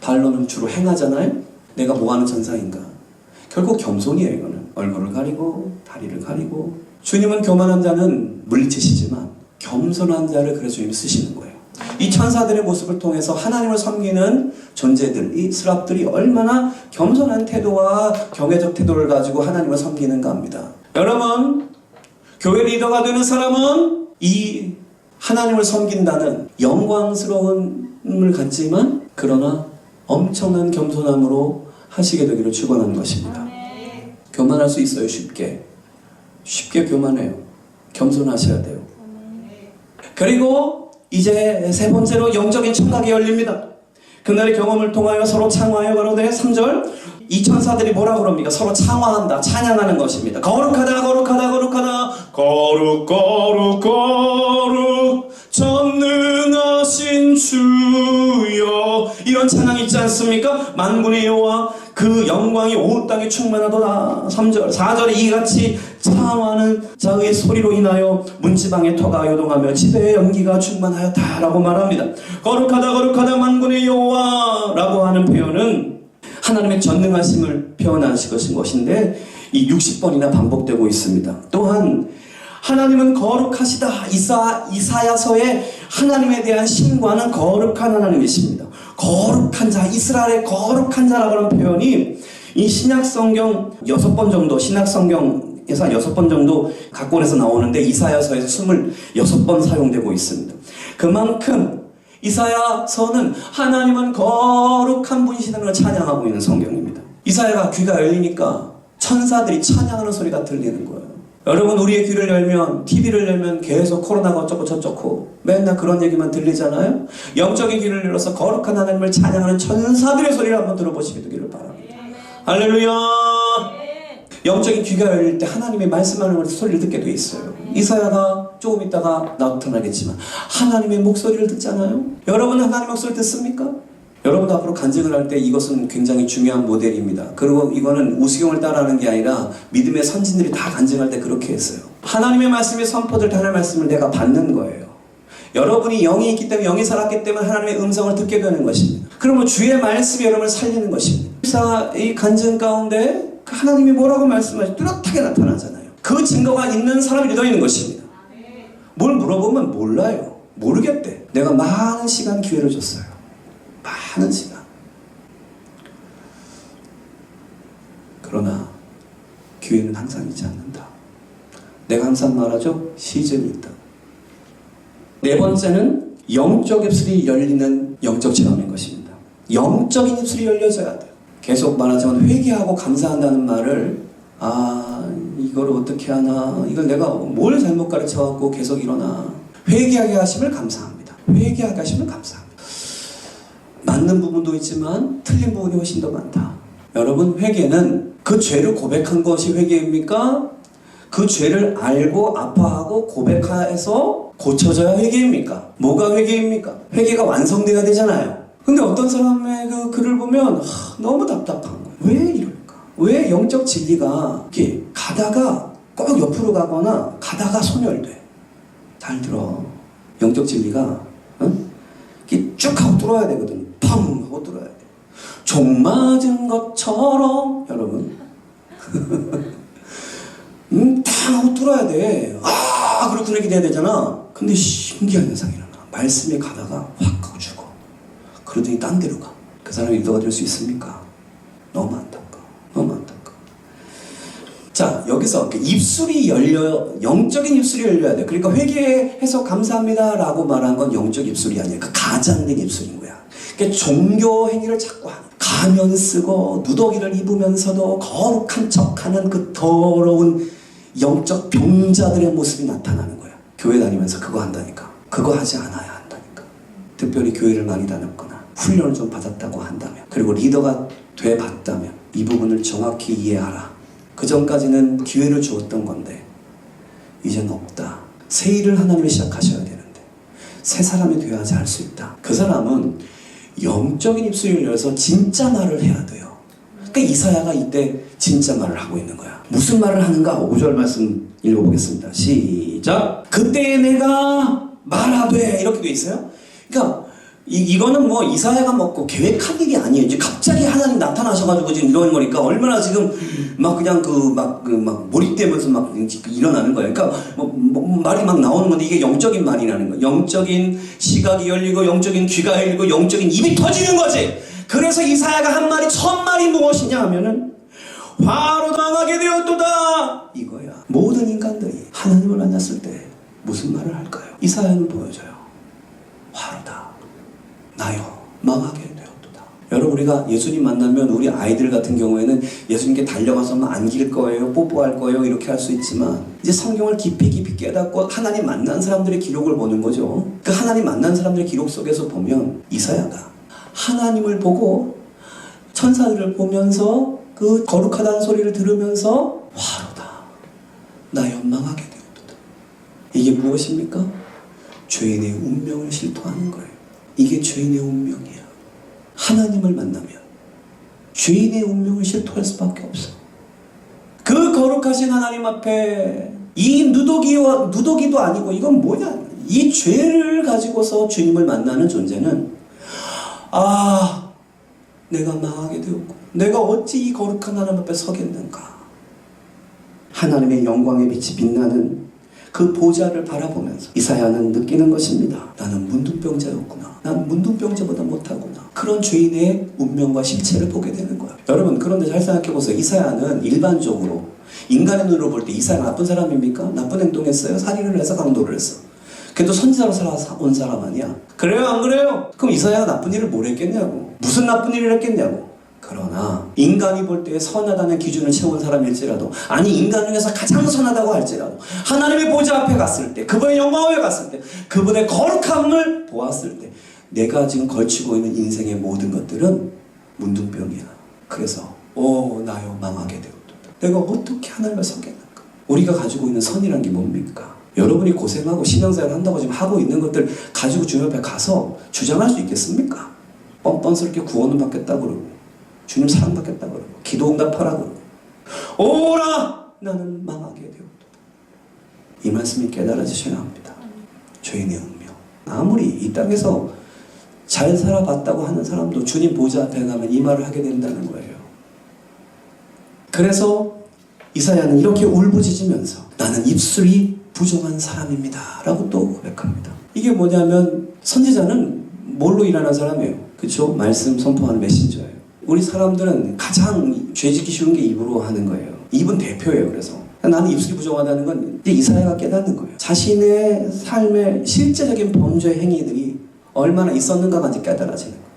발로는 주로 행하잖아요. 내가 뭐하는 천사인가. 결국 겸손이에요. 이거는 얼굴을 가리고 다리를 가리고. 주님은 교만한 자는 물리치시지만 겸손한 자를 그래서 주님이 쓰시는 거예요. 이 천사들의 모습을 통해서 하나님을 섬기는 존재들, 이 스랍들이 얼마나 겸손한 태도와 경외적 태도를 가지고 하나님을 섬기는가 합니다. 여러분, 교회 리더가 되는 사람은 이 하나님을 섬긴다는 영광스러움을 갖지만 그러나 엄청난 겸손함으로 하시게 되기를 축원하는 것입니다. 교만할 수 있어요. 쉽게 교만해요. 겸손하셔야 돼요. 그리고 이제 세 번째로 영적인 청각이 열립니다. 그날의 경험을 통하여 서로 창화하여 가로되 3절 이 천사들이 뭐라고 그럽니까? 서로 창화한다, 찬양하는 것입니다. 거룩하다 거룩하다 거룩하다 거룩 거룩 거룩 전능하신 주여, 이런 찬양이 있지 않습니까? 만군의 여호와 그 영광이 온 땅에 충만하도다. 3절 4절에 이같이 창화하는 자의 소리로 인하여 문지방의 터가 요동하며 지대의 연기가 충만하였다 라고 말합니다. 거룩하다 거룩하다 만군의 여호와 라고 하는 표현은 하나님의 전능하심을 표현하신 것인데 이 60번이나 반복되고 있습니다. 또한 하나님은 거룩하시다. 이사야서에 하나님에 대한 신과는 거룩한 하나님이십니다. 거룩한 자, 이스라엘의 거룩한 자라고 하는 표현이 이 신약성경 6번 정도, 신약성경에서 한 6번 정도 각본에서 나오는데 이사야서에서 26번 사용되고 있습니다. 그만큼 이사야서는 하나님은 거룩한 분이시다는 걸 찬양하고 있는 성경입니다. 이사야가 귀가 열리니까 천사들이 찬양하는 소리가 들리는 거예요. 여러분, 우리의 귀를 열면, TV를 열면 계속 코로나가 어쩌고 저쩌고 맨날 그런 얘기만 들리잖아요. 영적인 귀를 열어서 거룩한 하나님을 찬양하는 천사들의 소리를 한번 들어보시게 되기를 바랍니다. 할렐루야. 영적인 귀가 열릴 때 하나님의 말씀하는 소리를 듣게 돼 있어요. 이사야가 조금 있다가 나타나겠지만 하나님의 목소리를 듣잖아요. 여러분, 하나님의 목소리 듣습니까? 여러분도 앞으로 간증을 할 때 이것은 굉장히 중요한 모델입니다. 그리고 이거는 우스경을 따라하는 게 아니라 믿음의 선진들이 다 간증할 때 그렇게 했어요. 하나님의 말씀이 선포될 때 하나님의 말씀을 내가 받는 거예요. 여러분이 영이 있기 때문에, 영이 살았기 때문에 하나님의 음성을 듣게 되는 것입니다. 그러면 주의 말씀이 여러분을 살리는 것입니다. 이 간증 가운데 하나님이 뭐라고 말씀하시죠? 뚜렷하게 나타나잖아요. 그 증거가 있는 사람이 리더 있는 것입니다. 뭘 물어보면 몰라요. 모르겠대. 내가 많은 시간 기회를 줬어요. 많은 시간. 그러나 기회는 항상 있지 않는다. 내가 항상 말하죠. 시즌이 있다. 네 번째는 영적 입술이 열리는 영적 체험인 것입니다. 영적인 입술이 열려져야 돼요. 계속 말하지만 회개하고 감사한다는 말을 이걸 어떻게 하나, 이걸 내가 뭘 잘못 가르쳐갖고 계속 이러나. 회개하게 하심을 감사합니다. 회개하게 하심을 감사합니다. 맞는 부분도 있지만 틀린 부분이 훨씬 더 많다. 여러분, 회개는 그 죄를 고백한 것이 회개입니까? 그 죄를 알고 아파하고 고백해서 고쳐져야 회개입니까? 뭐가 회개입니까? 회개가 완성돼야 되잖아요. 근데 어떤 사람의 그 글을 보면 너무 답답한 거예요. 왜 이럴까? 왜 영적 진리가 이렇게 가다가 꼭 옆으로 가거나 가다가 소멸돼? 잘 들어. 영적 진리가 이렇게 쭉 하고 뚫어야 되거든. 펑 하고 뚫어야 돼. 종 맞은 것처럼 여러분 탕 하고 뚫어야 돼. 그렇게 이렇게 돼야 되잖아. 근데 신기한 현상이 일어나. 말씀에 가다가 확 하고 죽어. 그러더니 딴 데로 가. 그 사람이 리더가 될 수 있습니까? 너무 안타까워. 너무 안타까워. 자, 여기서 입술이 열려요. 영적인 입술이 열려야 돼. 그러니까 회개해서 감사합니다 라고 말한 건 영적 입술이 아니야. 그 가장된 입술인 거야. 그러니까 종교 행위를 자꾸 하는, 가면 쓰고 누더기를 입으면서도 거룩한 척하는 그 더러운 영적 병자들의 모습이 나타나는 거야. 교회 다니면서 그거 한다니까. 그거 하지 않아야 한다니까. 특별히 교회를 많이 다녔거나 훈련을 좀 받았다고 한다면, 그리고 리더가 돼 봤다면 이 부분을 정확히 이해하라. 그 전까지는 기회를 주었던 건데 이제는 없다. 새 일을 하나님이 시작하셔야 되는데 새 사람이 되어야지 할 수 있다. 그 사람은 영적인 입술이 열려서 진짜 말을 해야 돼요. 그러니까 이사야가 이때 진짜 말을 하고 있는 거야. 무슨 말을 하는가? 5절 말씀 읽어보겠습니다. 시작. 그때 내가 말하되, 이렇게 돼 있어요. 그러니까 이거는 뭐 이사야가 먹고 계획한 일이 아니에요. 이제 갑자기 하나님 나타나셔가지고 지금 이런 거니까 얼마나 지금 막 그냥 막 몰입되면서 막 일어나는 거예요. 그러니까 말이 막 나오는 건데 이게 영적인 말이라는 거예요. 영적인 시각이 열리고 영적인 귀가 열리고 영적인 입이 터지는 거지. 그래서 이사야가 한 말이 첫 말이 무엇이냐 하면은 화로 망하게 되었도다 이거야. 모든 인간들이 하나님을 만났을 때 무슨 말을 할까요? 이사야는 보여줘요. 화로다. 나요 망하게 되었도다. 여러분 우리가 예수님 만나면 우리 아이들 같은 경우에는 예수님께 달려가서 막 안길 거예요, 뽀뽀할 거예요 이렇게 할 수 있지만 이제 성경을 깊이 깨닫고 하나님 만난 사람들의 기록을 보는 거죠. 그 하나님 만난 사람들의 기록 속에서 보면 이사야가 하나님을 보고 천사들을 보면서 그 거룩하다는 소리를 들으면서 화로다 나요 망하게 되었도다. 이게 무엇입니까? 죄인의 운명을 실토하는 거예요. 이게 죄인의 운명이야. 하나님을 만나면 죄인의 운명을 실토할 수밖에 없어. 그 거룩하신 하나님 앞에 이 누더기도 아니고 이건 뭐냐? 이 죄를 가지고서 주님을 만나는 존재는 내가 망하게 되었고 내가 어찌 이 거룩한 하나님 앞에 서겠는가? 하나님의 영광의 빛이 빛나는 그 보좌를 바라보면서 이사야는 느끼는 것입니다. 나는 문둥병자였구나. 난 문둥병자보다 못하구나. 그런 죄인의 운명과 실체를 보게 되는 거야. 여러분 그런데 잘 생각해보세요. 이사야는 일반적으로 인간의 눈으로 볼 때 이사야가 나쁜 사람입니까? 나쁜 행동했어요? 살인을 해서 강도를 했어. 그래도 선지자로 살아온 사람 아니야? 그래요 안 그래요? 그럼 이사야가 나쁜 일을 뭘 했겠냐고. 무슨 나쁜 일을 했겠냐고. 그러나 인간이 볼 때 선하다는 기준을 채운 사람일지라도 아니 인간 중에서 가장 선하다고 할지라도 하나님의 보좌 앞에 갔을 때 그분의 영광에 갔을 때 그분의 거룩함을 보았을 때 내가 지금 걸치고 있는 인생의 모든 것들은 문둥병이야. 그래서 나요 망하게 되었도다. 내가 어떻게 하나님을 섬겼는가? 우리가 가지고 있는 선이란 게 뭡니까? 여러분이 고생하고 신앙생활 한다고 지금 하고 있는 것들 가지고 주님 앞에 가서 주장할 수 있겠습니까? 뻔뻔스럽게 구원을 받겠다고 그러고 주님 사랑받겠다고 그러고 기도 응답하라고 그러고 오라 나는 망하게 되었다. 이 말씀이 깨달아지셔야 합니다. 죄인의 운명. 아무리 이 땅에서 잘 살아봤다고 하는 사람도 주님 보좌 앞에 가면 이 말을 하게 된다는 거예요. 그래서 이사야는 이렇게 울부짖으면서 나는 입술이 부정한 사람입니다 라고 또 고백합니다. 이게 뭐냐면 선지자는 뭘로 일하는 사람이에요? 그렇죠? 말씀 선포하는 메신저예요. 우리 사람들은 가장 죄짓기 쉬운 게 입으로 하는 거예요. 입은 대표예요. 그래서 나는 입술이 부정하다는 건 이제 이사야가 깨닫는 거예요. 자신의 삶의 실제적인 범죄 행위들이 얼마나 있었는가가 이제 깨달아지는 거예요.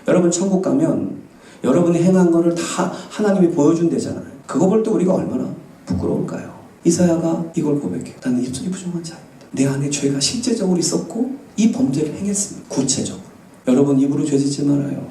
여러분 천국 가면 여러분이 행한 거를 다 하나님이 보여준대잖아요. 그거 볼 때 우리가 얼마나 부끄러울까요? 이사야가 이걸 고백해요. 나는 입술이 부정한 자입니다. 내 안에 죄가 실제적으로 있었고 이 범죄를 행했습니다. 구체적으로. 여러분 입으로 죄짓지 말아요.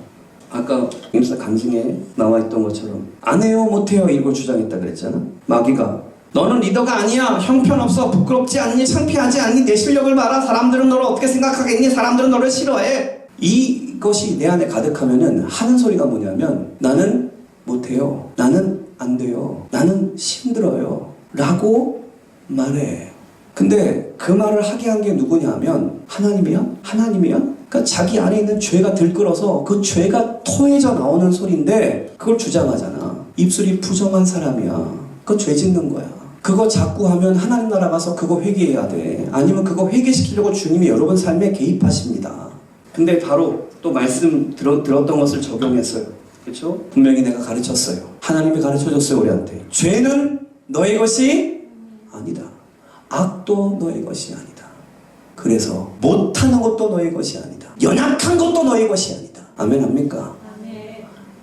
아까 임사 간증에 나와 있던 것처럼 안 해요 못해요 이걸 주장했다 그랬잖아. 마귀가 너는 리더가 아니야. 형편없어. 부끄럽지 않니? 창피하지 않니? 내 실력을 봐라. 사람들은 너를 어떻게 생각하겠니? 사람들은 너를 싫어해. 이것이 내 안에 가득하면은 하는 소리가 뭐냐면 나는 못해요. 나는 안 돼요. 나는 힘들어요. 라고 말해. 근데 그 말을 하게 한 게 누구냐면 하나님이야? 하나님이야? 그러니까 자기 안에 있는 죄가 들끓어서 그 죄가 토해져 나오는 소리인데 그걸 주장하잖아. 입술이 부정한 사람이야. 그거 죄 짓는 거야. 그거 자꾸 하면 하나님 나라 가서 그거 회개해야 돼. 아니면 그거 회개시키려고 주님이 여러분 삶에 개입하십니다. 근데 바로 또 말씀 들었던 것을 적용했어요. 그렇죠? 분명히 내가 가르쳤어요. 하나님이 가르쳐줬어요 우리한테. 죄는 너의 것이 아니다. 악도 너의 것이 아니다. 그래서 못하는 것도 너의 것이 아니다. 연약한 것도 너의 것이 아니다. 아멘 합니까?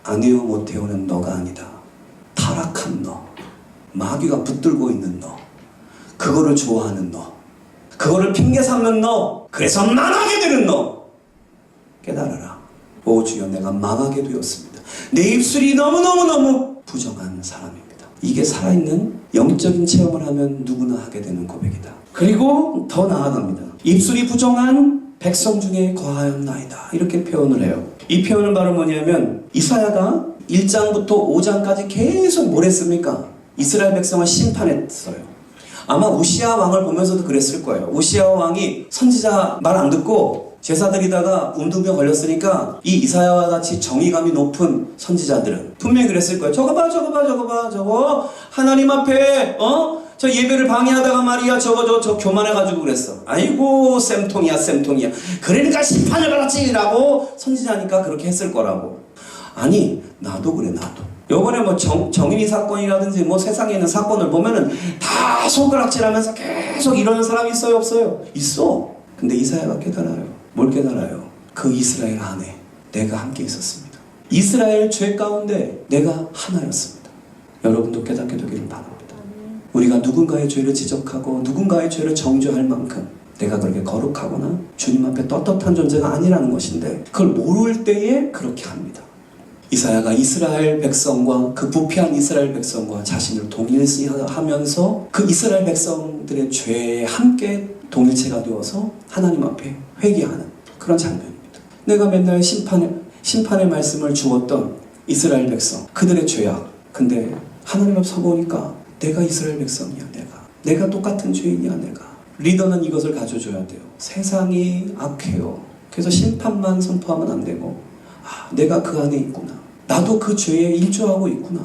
안 해요 못해요는 너가 아니다. 타락한 너, 마귀가 붙들고 있는 너, 그거를 좋아하는 너, 그거를 핑계 삼는 너, 그래서 망하게 되는 너 깨달아라. 오 주여 내가 망하게 되었습니다. 내 입술이 너무너무너무 부정한 사람입니다. 이게 살아있는 영적인 체험을 하면 누구나 하게 되는 고백이다. 그리고 더 나아갑니다. 입술이 부정한 백성 중에 거하였나이다. 이렇게 표현을 해요. 이 표현은 바로 뭐냐면 이사야가 1장부터 5장까지 계속 뭘 했습니까? 이스라엘 백성을 심판했어요. 아마 우시아 왕을 보면서도 그랬을 거예요. 우시아 왕이 선지자 말 안 듣고 제사드리다가 운동병 걸렸으니까 이 이사야와 같이 정의감이 높은 선지자들은 분명히 그랬을 거예요. 저거 봐, 저거 봐, 저거 봐, 저거 하나님 앞에 저 예배를 방해하다가 말이야 저 교만해가지고 그랬어. 아이고 쌤통이야 쌤통이야. 그러니까 심판을 받았지라고 선지자니까 그렇게 했을 거라고. 아니 나도 그래 나도. 요번에 뭐 정인이 사건이라든지 뭐 세상에 있는 사건을 보면은 다 손가락질하면서 계속 이러는 사람이 있어요 없어요? 있어. 근데 이사야가 깨달아요. 뭘 깨달아요? 그 이스라엘 안에 내가 함께 있었습니다. 이스라엘 죄 가운데 내가 하나였습니다. 여러분도 깨닫게 되기를 바랍니다. 우리가 누군가의 죄를 지적하고 누군가의 죄를 정죄할 만큼 내가 그렇게 거룩하거나 주님 앞에 떳떳한 존재가 아니라는 것인데 그걸 모를 때에 그렇게 합니다. 이사야가 이스라엘 백성과 그 부패한 이스라엘 백성과 자신을 동일시하면서 그 이스라엘 백성들의 죄에 함께 동일체가 되어서 하나님 앞에 회개하는 그런 장면입니다. 내가 맨날 심판의 말씀을 주었던 이스라엘 백성, 그들의 죄악. 근데 하나님 앞에 서보니까 내가 이스라엘 백성이야, 내가 똑같은 죄인이야, 내가. 리더는 이것을 가져줘야 돼요. 세상이 악해요. 그래서 심판만 선포하면 안 되고, 내가 그 안에 있구나. 나도 그 죄에 일조하고 있구나.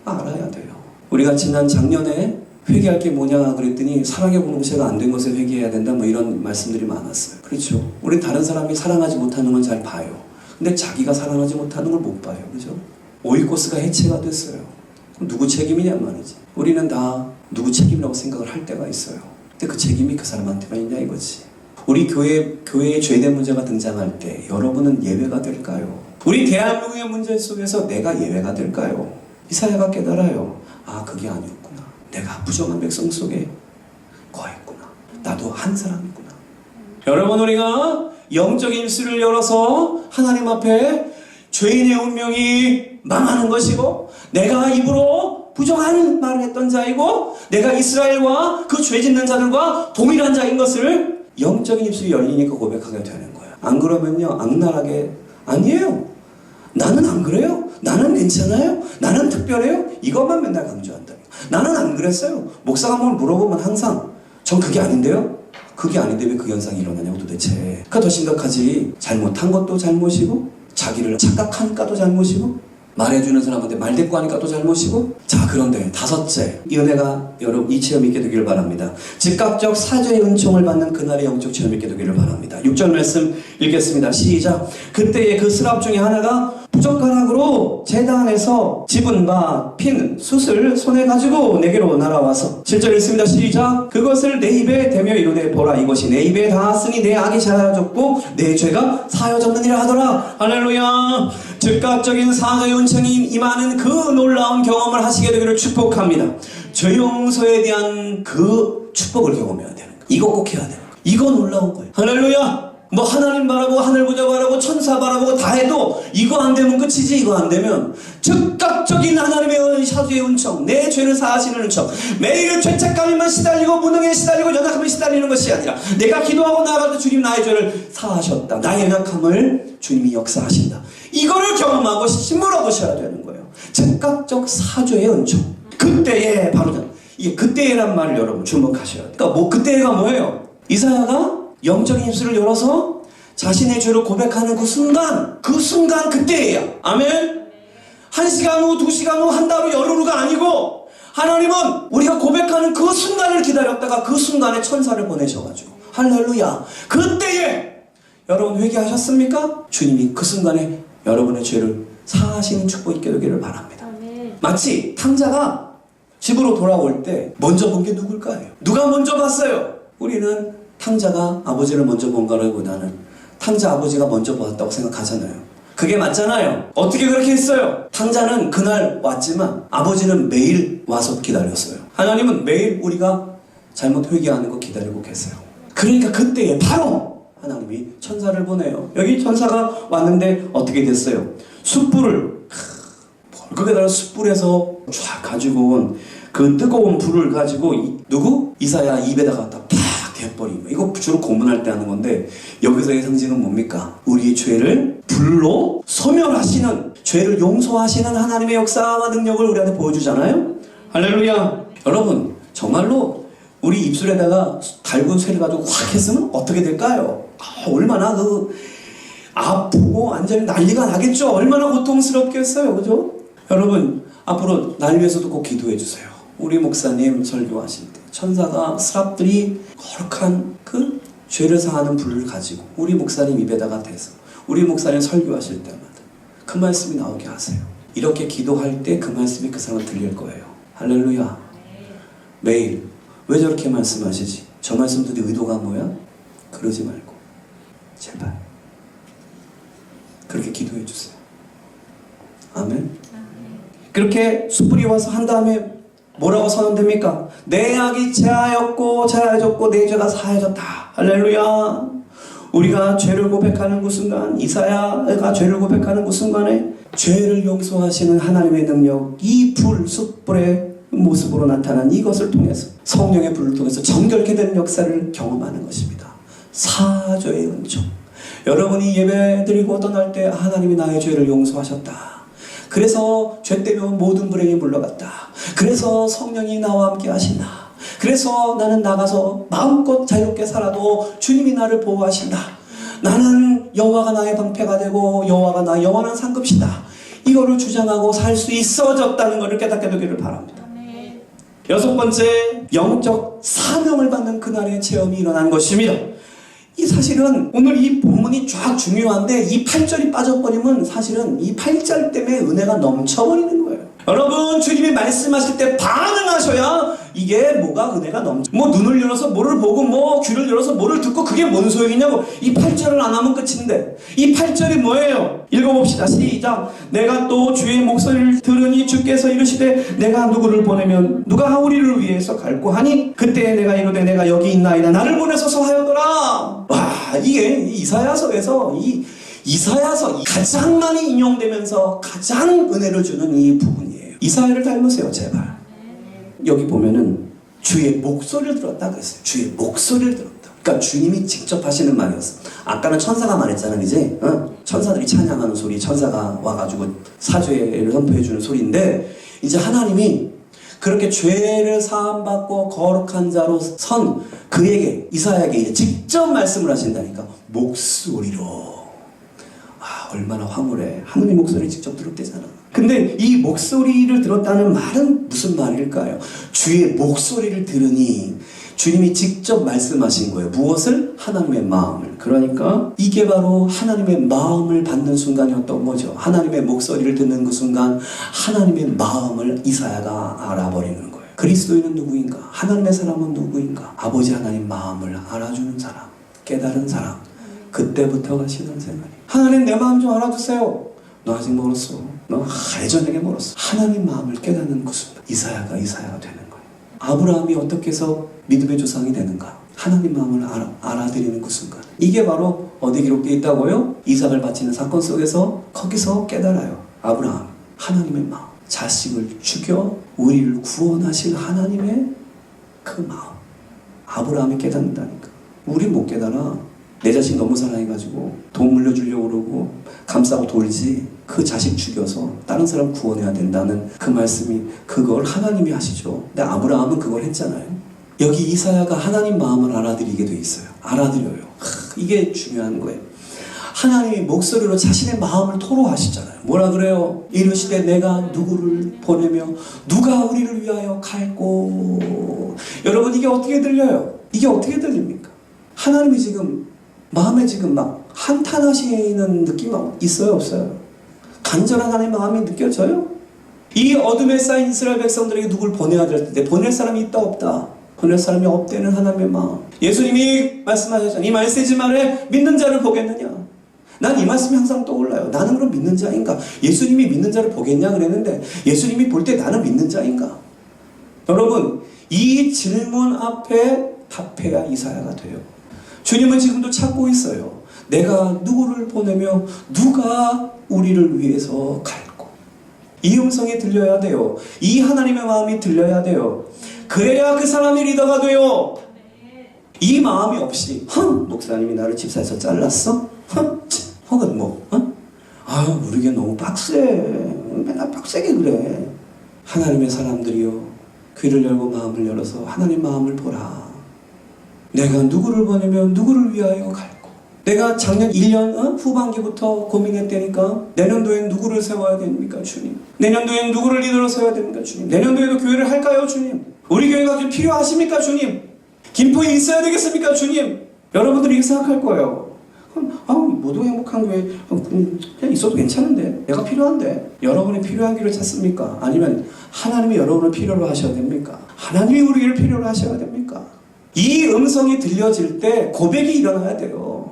알아야 돼요. 우리가 지난 작년에 회개할 게 뭐냐 그랬더니 사랑의 공동체가 안 된 것에 회개해야 된다 뭐 이런 말씀들이 많았어요. 그렇죠. 우리 다른 사람이 사랑하지 못하는 건 잘 봐요. 근데 자기가 사랑하지 못하는 걸 못 봐요. 그죠? 오이코스가 해체가 됐어요. 그럼 누구 책임이냔 말이지. 우리는 다 누구 책임이라고 생각을 할 때가 있어요. 근데 그 책임이 그 사람한테만 있냐 이거지. 우리 교회에 죄된 문제가 등장할 때 여러분은 예외가 될까요? 우리 대한민국의 문제 속에서 내가 예외가 될까요? 이사야가 깨달아요. 그게 아니었구나. 내가 부정한 백성 속에 거했구나. 나도 한 사람이구나. 여러분 우리가 영적인 입술을 열어서 하나님 앞에 죄인의 운명이 망하는 것이고 내가 입으로 부정한 말을 했던 자이고 내가 이스라엘과 그 죄 짓는 자들과 동일한 자인 것을 영적인 입술이 열리니까 고백하게 되는 거예요. 안 그러면요 악랄하게 아니에요. 나는 안 그래요. 나는 괜찮아요. 나는 특별해요. 이것만 맨날 강조한다. 나는 안 그랬어요. 목사가 뭘 물어보면 항상 전 그게 아닌데요. 그게 아닌데 왜 그 현상이 일어나냐고 도대체. 그러니까 더 심각하지. 잘못한 것도 잘못이고 자기를 착각하니까도 잘못이고 말해주는 사람한테 말대꾸하니까 또 잘못이고. 자 그런데 다섯째 이 은혜가 여러분 이 체험이 있게 되기를 바랍니다. 즉각적 사죄의 은총을 받는 그날의 영적 체험이 있게 되기를 바랍니다. 6절 말씀 읽겠습니다. 시작. 그때에 그 스랍 중에 하나가 부젓가락으로 제단에서 집은 바 핀 숯을 손에 가지고 내게로 날아와서 7절 읽습니다. 시작. 그것을 내 입에 대며 이르되 보라 이것이 내 입에 닿았으니 내 악이 사여졌고 내 죄가 사여졌느니라 하더라. 할렐루야. 즉각적인 사죄의 은총이 임하는 그 놀라운 경험을 하시게 되기를 축복합니다. 죄 용서에 대한 그 축복을 경험해야 되는 거예요. 이거 꼭 해야 돼요. 이거 놀라운 거예요. 할렐루야. 뭐 하나님 바라보고 하늘 보자 바라보고 천사 바라보고 다 해도 이거 안 되면 끝이지. 이거 안 되면 즉각적인 하나님의 사죄의 은총, 내 죄를 사하시는 은총, 매일 죄책감에만 시달리고 무능에 시달리고 연약함에 시달리는 것이 아니라 내가 기도하고 나아갈 때 주님 나의 죄를 사하셨다. 나의 연약함을 주님이 역사하신다. 이거를 경험하고 심을 얻으셔야 되는 거예요. 즉각적 사죄의 은총. 그때에 바로 이게 그때에란 말을 여러분 주목하셔야 돼요. 그러니까 그때가 뭐예요? 이사야가 영적인 입술을 열어서 자신의 죄를 고백하는 그 순간 그때예요. 아멘. 1시간 후 2시간 후 한 달 후 열흘 후가 아니고 하나님은 우리가 고백하는 그 순간을 기다렸다가 그 순간에 천사를 보내셔가지고 할렐루야. 그때에 여러분 회개하셨습니까? 주님이 그 순간에 여러분의 죄를 사하시는 축복이 있게 되기를 바랍니다. 마치 탕자가 집으로 돌아올 때 먼저 본 게 누굴까요? 누가 먼저 봤어요? 우리는 탕자가 아버지를 먼저 본 거라기보다는 탕자 아버지가 먼저 보았다고 생각하잖아요. 그게 맞잖아요. 어떻게 그렇게 했어요? 탕자는 그날 왔지만 아버지는 매일 와서 기다렸어요. 하나님은 매일 우리가 잘못 회개하는 거 기다리고 계세요. 그러니까 그때에 바로 하나님이 천사를 보내요. 여기 천사가 왔는데 어떻게 됐어요? 숯불을 거기다가 숯불에서 쫙 가지고 온 그 뜨거운 불을 가지고 누구? 이사야 입에다가 갖다 팍 대버리고. 이거 주로 고문할 때 하는 건데 여기서의 상징은 뭡니까? 우리의 죄를 불로 소멸하시는, 죄를 용서하시는 하나님의 역사와 능력을 우리한테 보여주잖아요. 할렐루야. 여러분 정말로 우리 입술에다가 달군 쇠를 가지고 확 했으면 어떻게 될까요? 얼마나 아프고 완전히 난리가 나겠죠. 얼마나 고통스럽겠어요. 그죠? 여러분, 앞으로 날 위해서도 꼭 기도해 주세요. 우리 목사님 설교하실 때 천사가 스랍들이 거룩한 그 죄를 사하는 불을 가지고 우리 목사님 입에다가 대서 우리 목사님 설교하실 때마다 그 말씀이 나오게 하세요. 이렇게 기도할 때 그 말씀이 그 사람은 들릴 거예요. 할렐루야. 매일. 왜 저렇게 말씀하시지? 저 말씀들이 의도가 뭐야? 그러지 말고 제발 그렇게 기도해 주세요. 아멘. 그렇게 숯불이 와서 한 다음에 뭐라고 선언됩니까? 내 악이 제하였고 제하여졌고 내 죄가 사해졌다. 할렐루야. 우리가 죄를 고백하는 그 순간, 이사야가 죄를 고백하는 그 순간에 죄를 용서하시는 하나님의 능력, 이 불, 숯불의 모습으로 나타난 이것을 통해서 성령의 불을 통해서 정결케 되는 역사를 경험하는 것입니다. 사죄의 은총. 여러분이 예배드리고 떠날 때 하나님이 나의 죄를 용서하셨다. 그래서 죄 때문에 모든 불행이 물러갔다. 그래서 성령이 나와 함께 하신다. 그래서 나는 나가서 마음껏 자유롭게 살아도 주님이 나를 보호하신다. 나는 여호와가 나의 방패가 되고 여호와가 나의 영원한 상급이다. 이거를 주장하고 살 수 있어졌다는 것을 깨닫게 되기를 바랍니다. 여섯 번째, 영적 사명을 받는 그날의 체험이 일어난 것입니다. 이 사실은 오늘 이 본문이 쫙 중요한데 이 8절이 빠져버리면 사실은 이 8절 때문에 은혜가 넘쳐버리는 거예요. 여러분, 주님이 말씀하실 때 반응하셔야 이게 뭐가 은혜가 넘쳐. 뭐 눈을 열어서 뭐를 보고 뭐 귀를 열어서 뭐를 듣고 그게 뭔 소용이냐고. 이 8절을 안 하면 끝인데 이 8절이 뭐예요? 읽어봅시다. 시작. 내가 또 주의 목소리를 들으니 주께서 이르시되 내가 누구를 보내면 누가 우리를 위해서 갈고 하니 그때 내가 이르되 내가 여기 있나이다. 나를 보내소서 하였더라. 와, 이게 이사야서에서 이사야서 가장 많이 인용되면서 가장 은혜를 주는 이 부분이에요. 이사야를 닮으세요, 제발. 여기 보면은 주의 목소리를 들었다 그랬어요. 주의 목소리를 들었다. 그러니까 주님이 직접 하시는 말이었어. 아까는 천사가 말했잖아, 이제. 천사들이 찬양하는 소리, 천사가 와가지고 사죄를 선포해주는 소리인데 이제 하나님이 그렇게 죄를 사함받고 거룩한 자로 선 그에게, 이사야에게 이제 직접 말씀을 하신다니까. 목소리로. 얼마나 황홀해. 하느님 목소리를 직접 들었대잖아. 근데 이 목소리를 들었다는 말은 무슨 말일까요? 주의 목소리를 들으니 주님이 직접 말씀하신 거예요. 무엇을? 하나님의 마음을. 그러니까 이게 바로 하나님의 마음을 받는 순간이었던 거죠. 하나님의 목소리를 듣는 그 순간 하나님의 마음을 이사야가 알아버리는 거예요. 그리스도인은 누구인가? 하나님의 사람은 누구인가? 아버지 하나님 마음을 알아주는 사람, 깨달은 사람. 그때부터가 신앙생활이에요. 하나님 내 마음 좀 알아주세요. 너 아직 멀었어. 너 예전에게 멀었어. 하나님 마음을 깨닫는 그 순간 이사야가 되는 거예요. 아브라함이 어떻게 해서 믿음의 조상이 되는가? 하나님 마음을 알아들이는 그 순간. 이게 바로 어디 기록되어 있다고요? 이삭을 바치는 사건 속에서 거기서 깨달아요. 아브라함, 하나님의 마음. 자식을 죽여 우리를 구원하실 하나님의 그 마음. 아브라함이 깨닫는다니까. 우리 못 깨달아. 내 자식 너무 사랑해가지고 돈 물려주려고 그러고 감싸고 돌지. 그 자식 죽여서 다른 사람 구원해야 된다는 그 말씀이, 그걸 하나님이 하시죠. 근데 아브라함은 그걸 했잖아요. 여기 이사야가 하나님 마음을 알아들이게 돼 있어요. 알아들여요. 이게 중요한 거예요. 하나님이 목소리로 자신의 마음을 토로하시잖아요. 뭐라 그래요? 이르시되 내가 누구를 보내며 누가 우리를 위하여 갈고. 여러분, 이게 어떻게 들려요? 이게 어떻게 들립니까? 하나님이 지금 마음에 지금 막 한탄하시는 느낌 있어요, 없어요? 간절한 하나님의 마음이 느껴져요? 이 어둠에 쌓인 이스라엘 백성들에게 누굴 보내야 될 텐데 보낼 사람이 있다 없다? 보낼 사람이 없다는 하나님의 마음. 예수님이 말씀하셨잖아요. 이 말세지 말에 믿는 자를 보겠느냐? 난 이 말씀이 항상 떠올라요. 나는 그럼 믿는 자인가? 예수님이 믿는 자를 보겠냐 그랬는데 예수님이 볼 때 나는 믿는 자인가? 여러분, 이 질문 앞에 답해야 이사야가 돼요. 주님은 지금도 찾고 있어요. 내가 누구를 보내며 누가 우리를 위해서 갈고. 이 음성이 들려야 돼요. 이 하나님의 마음이 들려야 돼요. 그래야 그 사람이 리더가 돼요. 이 마음이 없이 목사님이 나를 집사에서 잘랐어? 혹은 우리 게 너무 빡세. 맨날 빡세게 그래. 하나님의 사람들이요, 귀를 열고 마음을 열어서 하나님 마음을 보라. 내가 누구를 보내면 누구를 위하여 갈고 내가 작년 1년 후반기부터 고민했다니까 내년도엔 누구를 세워야 됩니까 주님? 내년도엔 누구를 리더로 세워야 됩니까 주님? 내년도에도 교회를 할까요 주님? 우리 교회가 좀 필요하십니까 주님? 김포에 있어야 되겠습니까 주님? 여러분들이 이렇게 생각할 거예요. 모두 행복한 교회 그냥 있어도 괜찮은데 내가 필요한데 여러분이 필요한 길을 찾습니까? 아니면 하나님이 여러분을 필요로 하셔야 됩니까? 하나님이 우리를 필요로 하셔야 됩니까? 이 음성이 들려질 때 고백이 일어나야 돼요.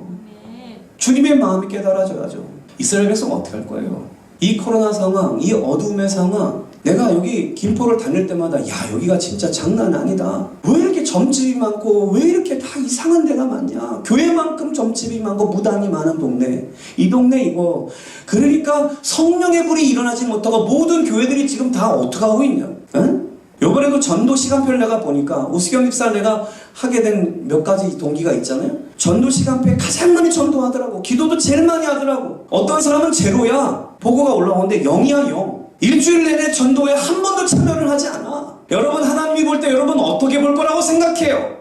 주님의 마음이 깨달아져야죠. 이스라엘 백성 어떻게 할 거예요? 이 코로나 상황, 이 어두움의 상황, 내가 여기 김포를 다닐 때마다 야 여기가 진짜 장난 아니다. 왜 이렇게 점집이 많고 왜 이렇게 다 이상한 데가 많냐. 교회만큼 점집이 많고 무당이 많은 동네. 이 동네 이거 그러니까 성령의 불이 일어나지 못하고 모든 교회들이 지금 다 어떻게 하고 있냐. 응? 요번에도 전도 시간표를 내가 보니까 우수경 집사 내가 하게 된 몇 가지 동기가 있잖아요. 전도 시간표에 가장 많이 전도하더라고. 기도도 제일 많이 하더라고. 어떤 사람은 제로야. 보고가 올라오는데 0이야 0. 일주일 내내 전도에 한 번도 참여를 하지 않아. 여러분 하나님이 볼 때 여러분 어떻게 볼 거라고 생각해요?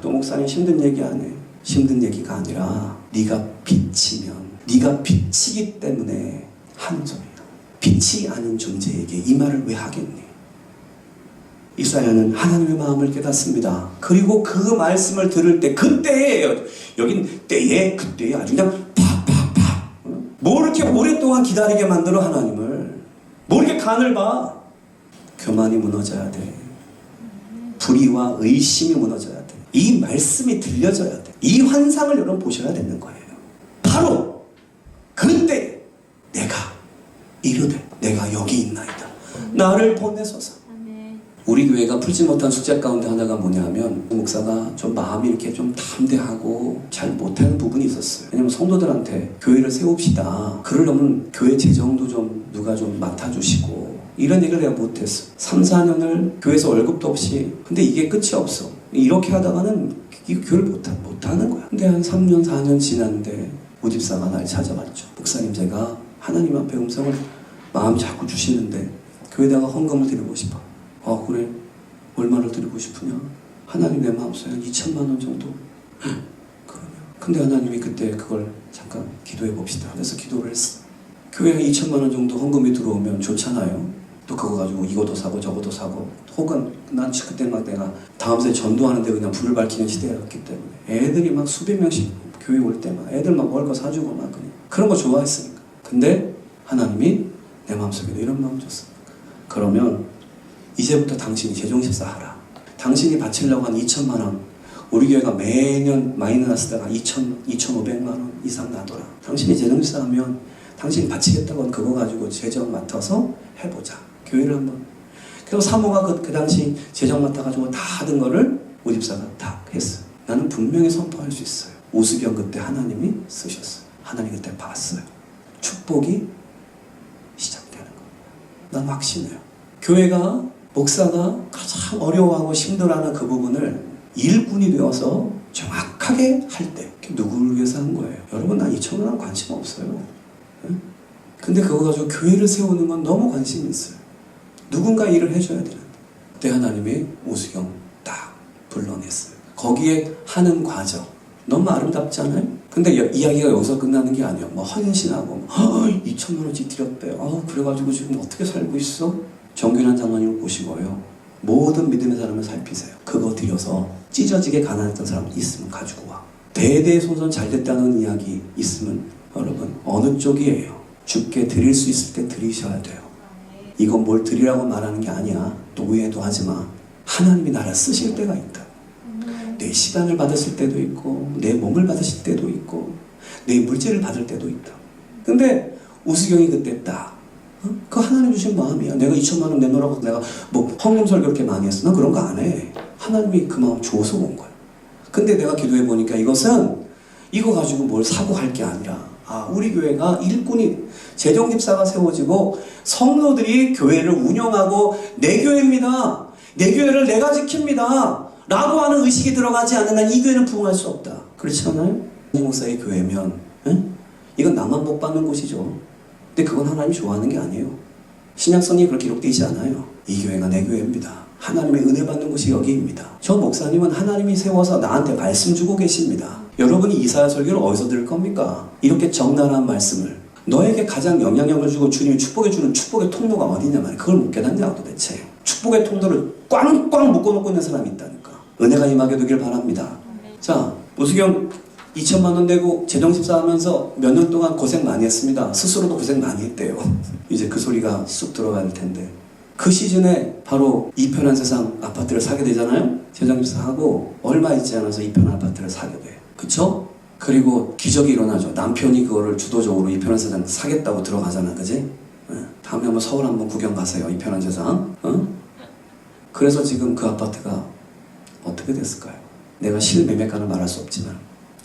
또 목사님 힘든 얘기 안 해. 힘든 얘기가 아니라 네가 빛이면 네가 빛이기 때문에 하는 소리야. 빛이 아닌 존재에게 이 말을 왜 하겠니? 이사야는 하나님의 마음을 깨닫습니다. 그리고 그 말씀을 들을 때 그때예요. 여긴 때에 그때에 아주 그냥 팍팍팍. 뭐 이렇게 오랫동안 기다리게 만들어 하나님을. 뭐 이렇게 간을 봐. 교만이 무너져야 돼. 불의와 의심이 무너져야 돼. 이 말씀이 들려져야 돼. 이 환상을 여러분 보셔야 되는 거예요. 바로 그때 내가 이르되 내가 여기 있나이다. 나를 보내소서. 우리 교회가 풀지 못한 숙제 가운데 하나가 뭐냐면 목사가 좀 마음이 이렇게 좀 담대하고 잘 못하는 부분이 있었어요. 왜냐면 성도들한테 교회를 세웁시다. 그러려면 교회 재정도 좀 누가 좀 맡아주시고 이런 얘기를 내가 못했어. 3, 4년을 교회에서 월급도 없이 근데 이게 끝이 없어. 이렇게 하다가는 이 교회를 못하는 거야. 근데 한 3년, 4년 지났는데 모집사가 날 찾아왔죠. 목사님 제가 하나님 앞에 음성을 마음이 자꾸 주시는데 교회에다가 헌금을 드리고 싶어. 그래? 얼마를 드리고 싶으냐? 하나님 내 마음속에 한 2천만 원 정도? 그러냐? 근데 하나님이 그때 그걸 잠깐 기도해 봅시다. 그래서 기도를 했어. 교회에 2천만 원 정도 헌금이 들어오면 좋잖아요. 또 그거 가지고 이것도 사고 저것도 사고 혹은 난 그때 막 내가 다음 세대 전도하는데 그냥 불을 밝히는 시대였기 때문에 애들이 막 수백 명씩 교회 올 때만 애들 막 먹을 거 사주고 막 그런 거 좋아했으니까. 근데 하나님이 내 마음속에도 이런 마음 줬어. 그러면 이제부터 당신이 재정집사 하라. 당신이 바치려고 한 2천만 원 우리 교회가 매년 마이너스 때가 2,500만 원 이상 나더라. 당신이 재정집사 하면 당신이 바치겠다고 그거 가지고 재정 맡아서 해보자. 교회를 한번. 그리고 사모가 그 당시 재정 맡아가지고 다 하던 거를 모집사가 다 했어. 나는 분명히 선포할 수 있어요. 우수경 그때 하나님이 쓰셨어요. 하나님 그때 봤어요. 축복이 시작되는 거예요. 난 확신해요. 교회가 목사가 가장 어려워하고 힘들어하는 그 부분을 일꾼이 되어서 정확하게 할 때 누구를 위해서 한 거예요? 여러분 난 2천만 원 관심 없어요. 응? 근데 그거 가지고 교회를 세우는 건 너무 관심이 있어요. 누군가 일을 해줘야 되는데 그때 하나님이 오수경 딱 불러냈어요. 거기에 하는 과정 너무 아름답지 않아요? 근데 이야기가 여기서 끝나는 게 아니에요. 뭐 헌신하고 2천만 원씩 드렸대. 그래가지고 지금 어떻게 살고 있어? 정균환 장로님을 보시고요. 모든 믿음의 사람을 살피세요. 그거 드려서 찢어지게 가난했던 사람 있으면 가지고 와. 대대손손 잘 됐다는 이야기 있으면 여러분 어느 쪽이에요? 주께 드릴 수 있을 때 드리셔야 돼요. 이건 뭘 드리라고 말하는 게 아니야. 또 오해도 하지 마. 하나님이 나를 쓰실 때가 있다. 내 시간을 받으실 때도 있고 내 몸을 받으실 때도 있고 내 물질을 받을 때도 있다. 근데 우수경이 그때 딱 그 하나님 주신 마음이야. 내가 2천만 원 내놓으라고 내가 뭐 헌금설 그렇게 많이 했어. 난 그런 거 안 해. 하나님이 그 마음 줘서 온 거야. 근데 내가 기도해 보니까 이것은 이거 가지고 뭘 사고 할 게 아니라 우리 교회가 일꾼이 재정집사가 세워지고 성도들이 교회를 운영하고 내 교회입니다. 내 교회를 내가 지킵니다. 라고 하는 의식이 들어가지 않으면 이 교회는 부흥할 수 없다. 그렇지 않아요? 이 목사의 교회면 이건 나만 못 받는 곳이죠. 근데 그건 하나님이 좋아하는 게 아니에요. 신약성이 그렇게 기록되지 않아요. 이 교회가 내 교회입니다. 하나님의 은혜 받는 곳이 여기입니다. 저 목사님은 하나님이 세워서 나한테 말씀 주고 계십니다. 여러분이 이사야 설교를 어디서 들을 겁니까? 이렇게 적나라한 말씀을 너에게 가장 영향력을 주고 주님이 축복해 주는 축복의 통로가 어디냐 말이야. 그걸 못 깨닫냐고 도대체. 축복의 통로를 꽝꽝 묶어놓고 있는 사람이 있다니까. 은혜가 임하게 되길 바랍니다. 자, 오수경 2천만 원 내고 재정집사 하면서 몇 년 동안 고생 많이 했습니다. 스스로도 고생 많이 했대요. 이제 그 소리가 쑥 들어갈 텐데 그 시즌에 바로 이편한 세상 아파트를 사게 되잖아요. 재정집사 하고 얼마 있지 않아서 이편한 아파트를 사게 돼. 그쵸? 그리고 기적이 일어나죠. 남편이 그거를 주도적으로 이편한 세상 사겠다고 들어가잖아. 그지? 다음에 한번 서울 한번 구경 가세요. 이편한 세상. 그래서 지금 그 아파트가 어떻게 됐을까요? 내가 실매매가는 말할 수 없지만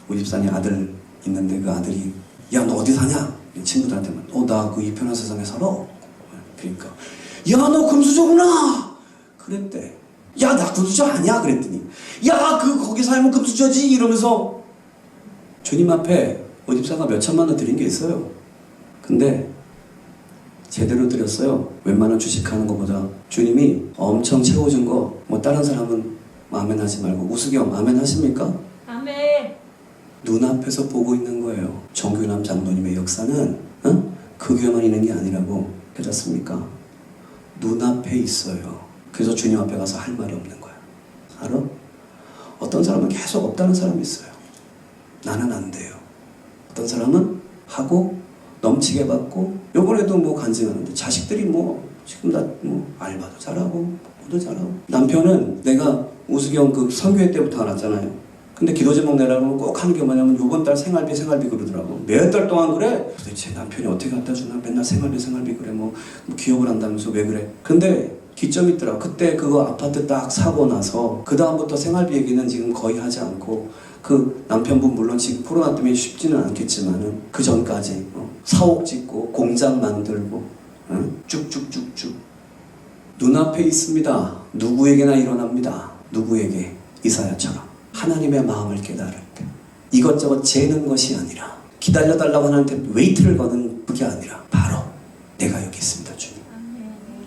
우리 집사님 아들 있는데 그 아들이 야 너 어디 사냐? 친구들한테만 나 그 이편한 세상에 살아. 그러니까 야 너 금수저구나 그랬대. 야 나 금수저 아니야 그랬더니 야 거기 살면 금수저지 이러면서 주님 앞에 우리 집사가 몇 천만 원 드린 게 있어요. 근데 제대로 드렸어요. 웬만한 주식하는 것보다. 주님이 엄청 채워준 거 뭐 다른 사람은 아멘 하지 말고 우수경 아멘 하십니까? 아멘. 눈앞에서 보고 있는 거예요. 정규남 장로님의 역사는 그 교회만 있는 게 아니라고. 깨졌습니까? 눈앞에 있어요. 그래서 주님 앞에 가서 할 말이 없는 거야. 알아? 어떤 사람은 계속 없다는 사람이 있어요. 나는 안 돼요. 어떤 사람은 하고 넘치게 받고 요번에도 뭐 간증하는데 자식들이 뭐 지금 나 뭐 알바도 잘하고 뭐도 잘하고 남편은 내가 우수경 그 선교회 때부터 알았잖아요. 근데 기도 제목 내라고 꼭 하는 게 뭐냐면 요번 달 생활비 그러더라고. 몇 달 동안 그래? 도대체 남편이 어떻게 갖다 주나 맨날 생활비 그래 뭐 기억을 한다면서 왜 그래? 근데 기점이 있더라고. 그때 그거 아파트 딱 사고 나서 그 다음부터 생활비 얘기는 지금 거의 하지 않고 그 남편분 물론 지금 코로나 때문에 쉽지는 않겠지만은 그 전까지 사옥 짓고 공장 만들고 쭉쭉쭉쭉 눈앞에 있습니다. 누구에게나 일어납니다. 누구에게? 이사야처럼 하나님의 마음을 깨달을 때 이것저것 재는 것이 아니라 기다려달라고 하나님한테 웨이트를 거는 그게 아니라 바로 내가 여기 있습니다 주님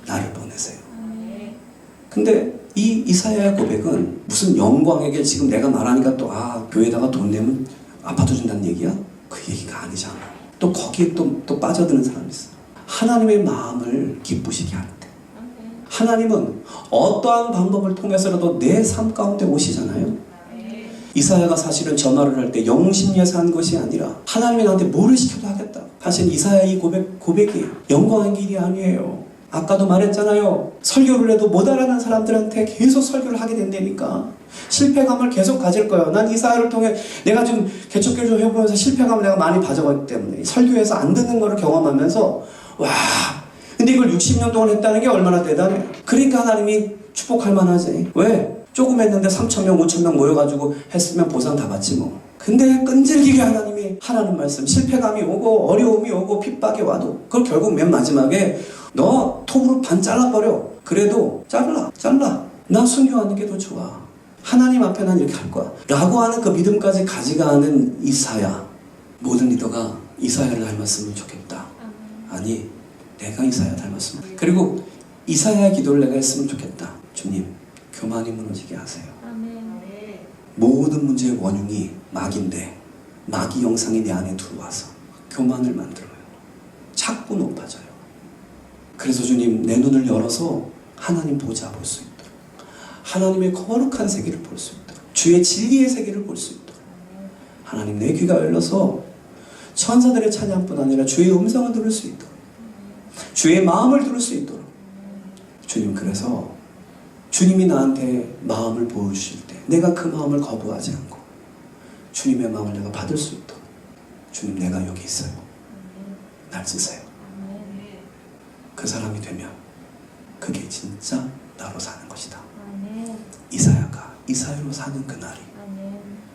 나를 보내세요. 근데 이 이사야의 고백은 무슨 영광에게 지금 내가 말하니까 또 교회에다가 돈 내면 아파트 준다는 얘기야? 그 얘기가 아니잖아. 또 거기에 또 빠져드는 사람이 있어. 하나님의 마음을 기쁘시게 할 때 하나님은 어떠한 방법을 통해서라도 내 삶 가운데 오시잖아요. 이사야가 사실은 저 말을 할 때 영심리에서 한 것이 아니라 하나님이 나한테 뭐를 시켜도 하겠다. 사실 이사야의 이 고백이 영광의 길이 아니에요. 아까도 말했잖아요. 설교를 해도 못 알아듣는 사람들한테 계속 설교를 하게 된다니까. 실패감을 계속 가질 거예요. 난 이사야를 통해 내가 지금 개척교회 좀 해보면서 실패감을 내가 많이 가져갔기 때문에 설교에서 안 듣는 거를 경험하면서 와 근데 이걸 60년 동안 했다는 게 얼마나 대단해. 그러니까 하나님이 축복할 만하지. 왜? 조금 했는데 3,000명 5,000명 모여가지고 했으면 보상 다 받지 뭐. 근데 끈질기게 하나님이 하라는 말씀, 실패감이 오고 어려움이 오고 핍박이 와도 그걸 결국 맨 마지막에 너 톱으로 반 잘라버려. 그래도 잘라. 나 순교하는 게 더 좋아. 하나님 앞에 난 이렇게 할 거야 라고 하는 그 믿음까지 가져가는 이사야. 모든 리더가 이사야를 닮았으면 좋겠다. 아니 내가 이사야 닮았으면. 그리고 이사야의 기도를 내가 했으면 좋겠다. 주님 교만이 무너지게 하세요. 모든 문제의 원흉이 마귀인데 마귀 영상이 내 안에 들어와서 교만을 만들어요. 자꾸 높아져요. 그래서 주님 내 눈을 열어서 하나님 보좌 볼 수 있도록 하나님의 거룩한 세계를 볼 수 있도록 주의 진리의 세계를 볼 수 있도록 하나님 내 귀가 열려서 천사들의 찬양뿐 아니라 주의 음성을 들을 수 있도록 주의 마음을 들을 수 있도록 주님 그래서 주님이 나한테 마음을 보여주실 때 내가 그 마음을 거부하지 않고 주님의 마음을 내가 받을 수 있도록 주님 내가 여기 있어요. 날 쓰세요. 그 사람이 되면 그게 진짜 나로 사는 것이다. 이사야가 이사야로 사는 그날이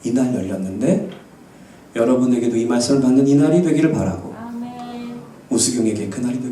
이날 열렸는데 여러분에게도 이 말씀을 받는 이날이 되기를 바라고 우수경에게 그날이 되기를